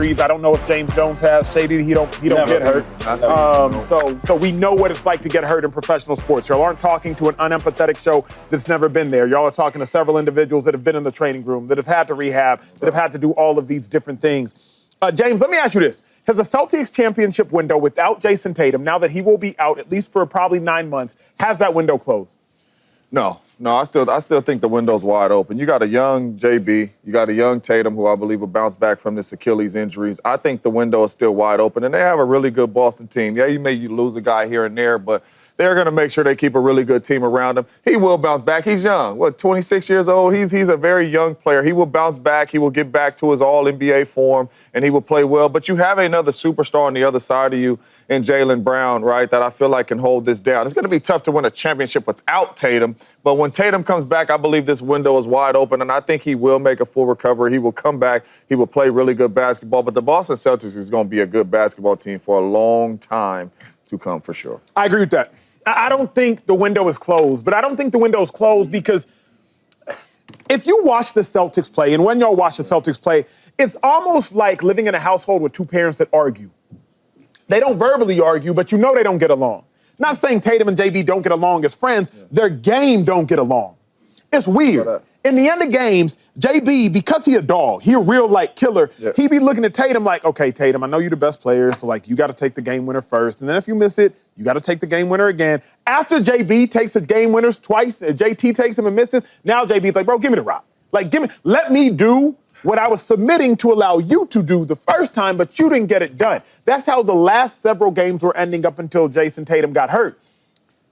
I don't know if James Jones has. Shady, he don't get hurt. So we know what it's like to get hurt in professional sports. Y'all aren't talking to an unempathetic show that's never been there. Y'all are talking to several individuals that have been in the training room, that have had to rehab, that have had to do all of these different things. James, let me ask you this. Has the Celtics championship window without Jayson Tatum, now that he will be out at least for probably 9 months, has that window closed? No, I still think the window's wide open. You got a young JB, you got a young Tatum who I believe will bounce back from this Achilles injuries. I think the window is still wide open, and they have a really good Boston team. Yeah, you may lose a guy here and there, but they're going to make sure they keep a really good team around him. He will bounce back. He's young. 26 years old? He's a very young player. He will bounce back. He will get back to his all-NBA form, and he will play well. But you have another superstar on the other side of you in Jaylen Brown, right, that I feel like can hold this down. It's going to be tough to win a championship without Tatum, but when Tatum comes back, I believe this window is wide open, and I think he will make a full recovery. He will come back. He will play really good basketball. But the Boston Celtics is going to be a good basketball team for a long time to come, for sure. I agree with that. I don't think the window is closed, but I don't think the window is closed because if you watch the Celtics play, and when y'all watch the Celtics play, it's almost like living in a household with two parents that argue. They don't verbally argue, but you know they don't get along. Not saying Tatum and JB don't get along as friends. Their game don't get along. It's weird. In the end of games, JB, because he a dog, he a real, killer, he be looking at Tatum like, okay, Tatum, I know you're the best player, so, you got to take the game winner first. And then if you miss it, you got to take the game winner again. After JB takes the game winners twice, JT takes him and misses, now JB's like, bro, give me the rock. Let me do what I was submitting to allow you to do the first time, but you didn't get it done. That's how the last several games were ending up until Jayson Tatum got hurt.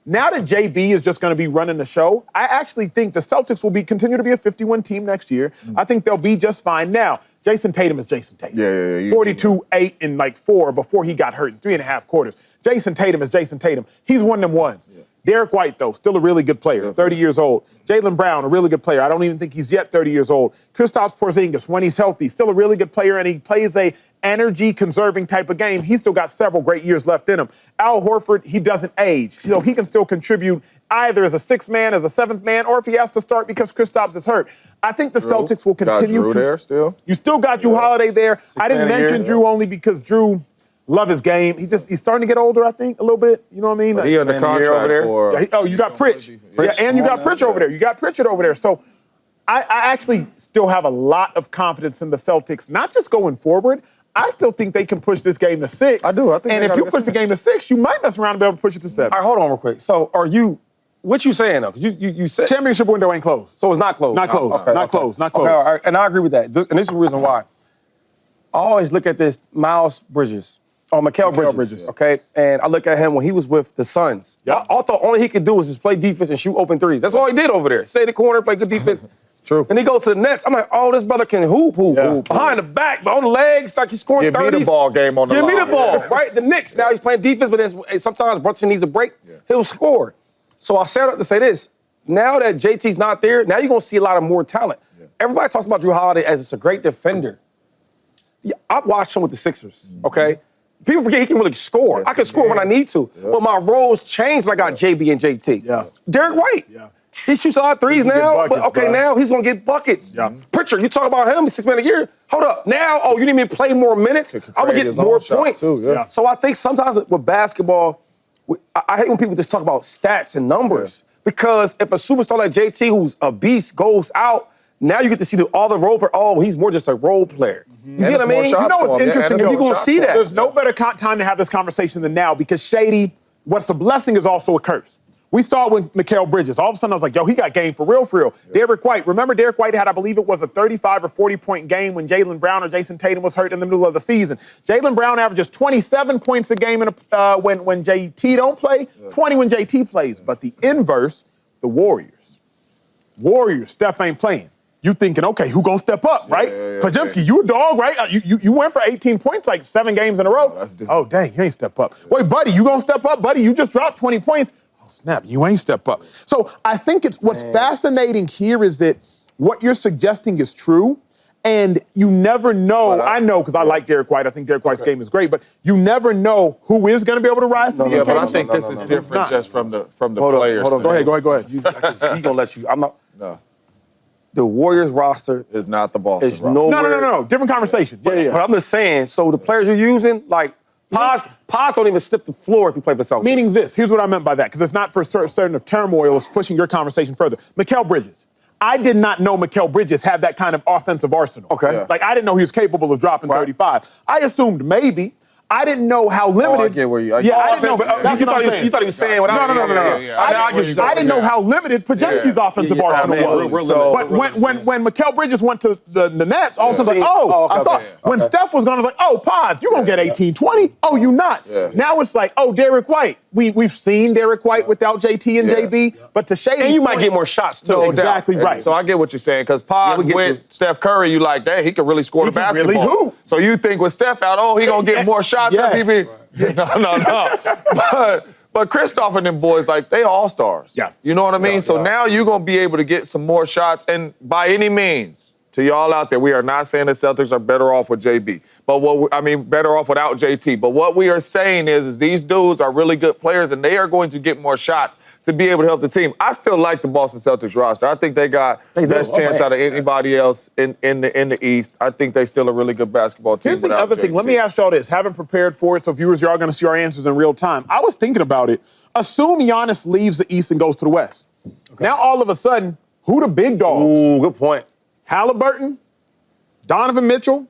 Now that JB is just going to be running the show, I actually think the Celtics will continue to be a 51 team next year. I think they'll be just fine. Now, Jayson Tatum is Jayson Tatum. Yeah. 42, 8, and 4 before he got hurt in 3.5 quarters. Jayson Tatum is Jayson Tatum. He's one of them ones. Yeah. Derek White, though, still a really good player, 30 years old. Jaylen Brown, a really good player. I don't even think he's yet 30 years old. Kristaps Porzingis, when he's healthy, still a really good player, and he plays a energy-conserving type of game. He's still got several great years left in him. Al Horford, he doesn't age, so he can still contribute either as a sixth man, as a seventh man, or if he has to start because Kristaps is hurt. I think the Celtics will continue Drew there still. You still got Drew Holiday there. I didn't mention Drew only because Drew love his game. He's starting to get older, I think, a little bit. You know what I mean? He under contract over there. You got Pritch. And you got Pritchard over there. You got Pritchard over there. So I actually still have a lot of confidence in the Celtics, not just going forward. I still think they can push this game to 6. I do. I think. And if you push the game to 6, you might mess around and be able to push it to 7. All right, hold on real quick. So what you saying, though? You said championship window ain't closed. So it's not closed? Not closed. Okay, not closed. Not closed. Okay, all right. And I agree with that. And this is the reason why. I always look at this Miles Bridges. Mikal Bridges, okay? And I look at him when he was with the Suns. I thought all he could do was just play defense and shoot open threes. That's all he did over there. Stay in the corner, play good defense. True. And he goes to the Nets. I'm like, oh, this brother can hoop. Behind the back, but on the legs, like he's scoring 30s. Give me the ball game on the line. Give me the ball, right? The Knicks, now he's playing defense, but then sometimes Brunson needs a break. He'll score. So I set up to say this. Now that JT's not there, now you're going to see a lot of more talent. Everybody talks about Drew Holiday as it's a great defender. I watched him with the Sixers, okay? People forget he can really score. I can score when I need to. But my roles changed when I got JB and JT. Derek White. He shoots a lot of threes now, but now he's going to get buckets. Pritchard, you talk about him, he's 6 man a year. Hold up. Now, you need me to play more minutes? I'm going to get more points. So I think sometimes with basketball, I hate when people just talk about stats and numbers. Because if a superstar like JT, who's a beast, goes out, now you get to see all the role player. He's more just a role player. You get what I mean? You know what's interesting? You're going to see that. There's no better time to have this conversation than now because Shady, what's a blessing is also a curse. We saw it with Mikal Bridges. All of a sudden, I was like, he got game for real. Derek White. Remember Derek White had, I believe it was a 35 or 40-point game when Jaylen Brown or Jayson Tatum was hurt in the middle of the season. Jaylen Brown averages 27 points a game when JT don't play, 20 when JT plays. But the inverse, the Warriors. Steph ain't playing. You thinking, okay, who gonna step up, right? Pajemski, you a dog, right? You went for 18 points 7 games in a row. Oh, dang, you ain't step up. Wait, buddy, you gonna step up? Buddy, you just dropped 20 points. Oh, snap, you ain't step up. So I think what's fascinating here is that what you're suggesting is true, and you never know. I know because I like Derek White. I think Derek White's game is great, but you never know who is going to be able to rise to the occasion. But I think this is different just from the players. Hold on. Go ahead. He's going to let you. I'm not. No. the Warriors roster It's not the Boston is roster. nowhere. No. Different conversation. Yeah. But I'm just saying, so the players you're using, like, Paz don't even sniff the floor if you play for Celtics. Meaning this, here's what I meant by that, because it's not for certain of turmoil, it's pushing your conversation further. Mikal Bridges. I did not know Mikal Bridges had that kind of offensive arsenal. Okay. Yeah. Like, I didn't know he was capable of dropping 35. I assumed maybe. I didn't know how limited. I get where you. I didn't know. That's you what I'm saying. thought he was saying what I No. I didn't know how limited Podziemski's offensive arsenal was. But when Mikal Bridges went to the Nets, all of a sudden, I thought when Steph was gone, I was like, Pod, you're gonna get 18, 20. Oh, you not. Yeah. Now it's like, Derek White. We've seen Derek White without JT and JB, but to Shady's And you might point, get more shots too. Exactly right. So I get what you're saying, because Pod with Steph Curry, you like, dang, he could really score the can really basketball. hoop. So you think with Steph out, he gonna get more shots than Yes. PB. No. But Kristoff and them boys, like, they all-stars. Yeah. You know what I mean? So now you're going to be able to get some more shots. And by any means, to y'all out there, we are not saying the Celtics are better off with JB. But better off without JT. But what we are saying is these dudes are really good players, and they are going to get more shots to be able to help the team. I still like the Boston Celtics roster. I think they got the best chance out of anybody else in the East. I think they're still a really good basketball team. Here's the other thing. Let me ask y'all this. Haven't prepared for it, so viewers, you're all going to see our answers in real time. I was thinking about it. Assume Giannis leaves the East and goes to the West. Okay. Now, all of a sudden, who the big dogs? Ooh, good point. Halliburton, Donovan Mitchell,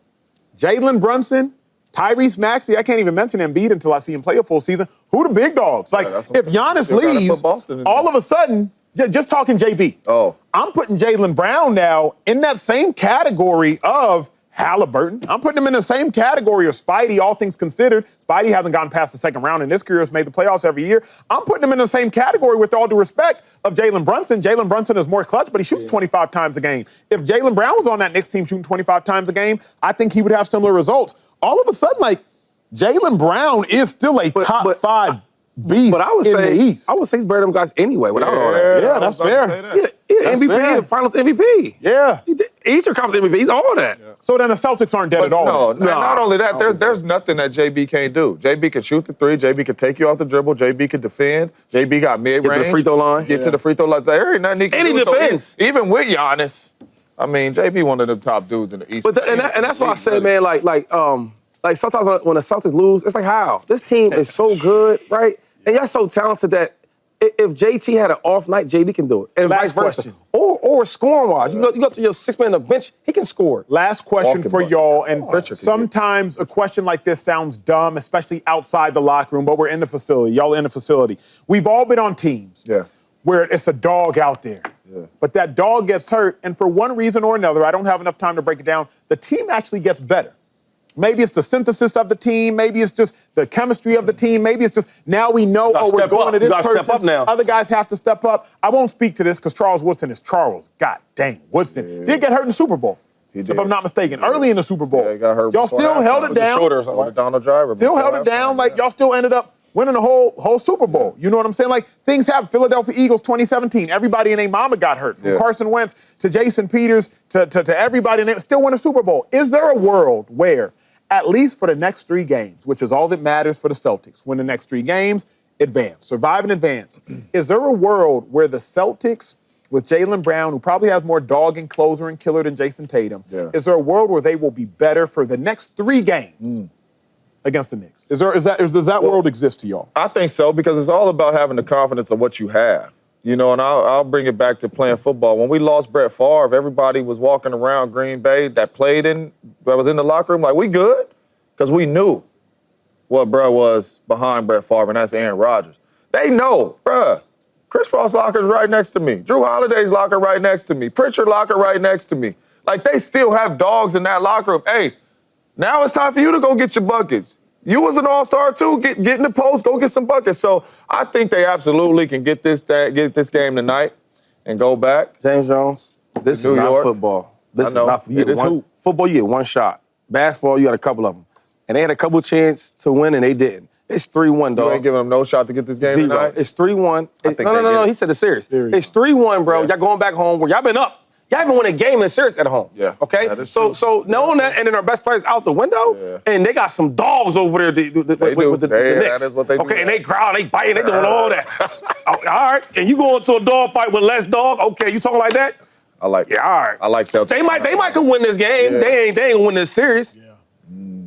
Jalen Brunson, Tyrese Maxey. I can't even mention Embiid until I see him play a full season. Who the big dogs? Like, if Giannis leaves, all of a sudden, just talking JB. I'm putting Jaylen Brown now in that same category of Halliburton. I'm putting him in the same category of Spidey, all things considered. Spidey hasn't gotten past the second round in his career. Has made the playoffs every year. I'm putting him in the same category, with all due respect, of Jalen Brunson. Jalen Brunson is more clutch, but he shoots 25 times a game. If Jaylen Brown was on that Knicks team shooting 25 times a game, I think he would have similar results. All of a sudden, like, Jaylen Brown is still a top 5 beast. But I would say he's better than them guys anyway without all that. Yeah, that's fair. That's MVP, fair. Finals MVP. Yeah. Eastern Conference MVP, he's all that. Yeah. So then the Celtics aren't dead at all. No, not only that, there's nothing that JB can't do. JB can shoot the three. JB can take you off the dribble. JB can defend. JB got mid-range. Get to the free throw line. Get to the free throw line. There ain't nothing he can do. And he defends. So even with Giannis, I mean, JB one of the top dudes in the East. But and that's why I said, man, like sometimes when the Celtics lose, it's like, how? This team is so good, right? And y'all so talented that if JT had an off night, JB can do it. And vice versa. Or scoring-wise. You go to your 6-man on the bench, he can score. Last question for y'all. And sometimes a question like this sounds dumb, especially outside the locker room, but we're in the facility. Y'all in the facility. We've all been on teams where it's a dog out there. Yeah. But that dog gets hurt, and for one reason or another, I don't have enough time to break it down, the team actually gets better. Maybe it's the synthesis of the team. Maybe it's just the chemistry of the team. Maybe it's just now we know, we're going to this person. Step up now. Other guys have to step up. I won't speak to this because Charles Woodson is Charles. God dang, Woodson. Did get hurt in the Super Bowl, if I'm not mistaken. Early in the Super Bowl. Yeah, he got hurt. Y'all still held it down. Donald Driver. Still held it down. Like, y'all still ended up winning the whole Super Bowl. You know what I'm saying? Like, things happen. Philadelphia Eagles 2017. Everybody and their mama got hurt. From Carson Wentz to Jason Peters to everybody, and they still win a Super Bowl. Is there a world where, at least for the next 3 games, which is all that matters for the Celtics, win the next 3 games, advance, survive and advance. Is there a world where the Celtics, with Jaylen Brown, who probably has more dog and closer and killer than Jayson Tatum, is there a world where they will be better for the next 3 games against the Knicks? Does that world exist to y'all? I think so, because it's all about having the confidence of what you have. You know, and I'll bring it back to playing football. When we lost Brett Favre, everybody was walking around Green Bay that was in the locker room like, we good? Because we knew what bruh was behind Brett Favre, and that's Aaron Rodgers. They know, bruh, Chris Paul's locker is right next to me. Drew Holiday's locker right next to me. Pritchard locker right next to me. Like, they still have dogs in that locker room. Hey, now it's time for you to go get your buckets. You was an all-star too. Get in the post, go get some buckets. So I think they absolutely can get this game tonight and go back. James Jones, this is not football. This is not football. You get 1 shot. Basketball, you got a couple of them, and they had a couple chances to win, and they didn't. It's 3-1, dog. You ain't giving them no shot to get this game tonight. It's 3-1. No. He said the series. It's 3-1, bro. Y'all going back home where y'all been up. Y'all haven't won a game in a series at home. Yeah. Okay? So knowing that, and then our best players out the window, and they got some dogs over there with the Knicks. That is what they do. Okay, and they growl, they biting, they doing all that. All right, and you go into a dog fight with less dog, okay, you talking like that? I like. Yeah, all right. I like Celtics. They might can win this game. Yeah. They ain't gonna win this series. Yeah.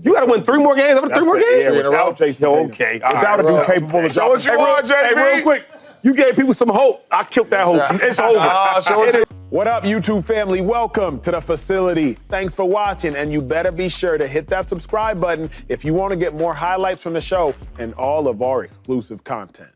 You got to win 3 more games. After 3 more games. Yeah, without Jayson. Okay. Without a dude capable of Show what you want, JB. Hey, real quick. You gave people some hope. I killed that hope. It's over. What up, YouTube family? Welcome to the facility. Thanks for watching, and you better be sure to hit that subscribe button if you want to get more highlights from the show and all of our exclusive content.